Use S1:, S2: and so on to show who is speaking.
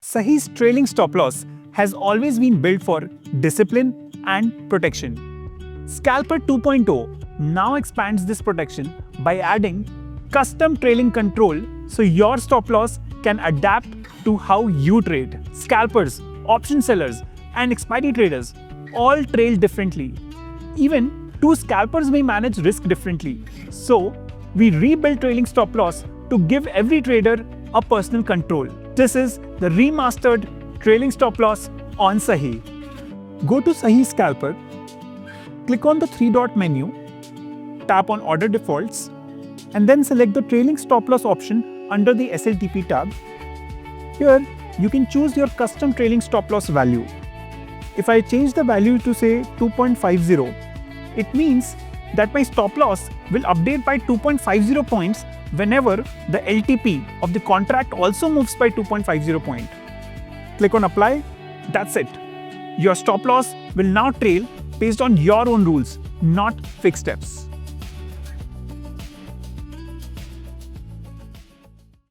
S1: Sahi's trailing stop loss has always been built for discipline and protection. Scalper 2.0 now expands this protection by adding custom trailing control so your stop loss can adapt to how you trade. Scalpers, option sellers, and expiry traders all trail differently. Even two scalpers may manage risk differently. So, we rebuilt trailing stop loss to give every trader a personal control. This is the remastered trailing stop loss on Sahi. Go to Sahi Scalper, click on the three-dot menu, tap on Order Defaults, and then select the trailing stop loss option under the SLTP tab. Here, you can choose your custom trailing stop loss value. If I change the value to say 2.50, it means that my stop loss will update by 2.50 points whenever the LTP of the contract also moves by 2.50 point. Click on Apply. That's it. Your stop loss will now trail based on your own rules, not fixed steps.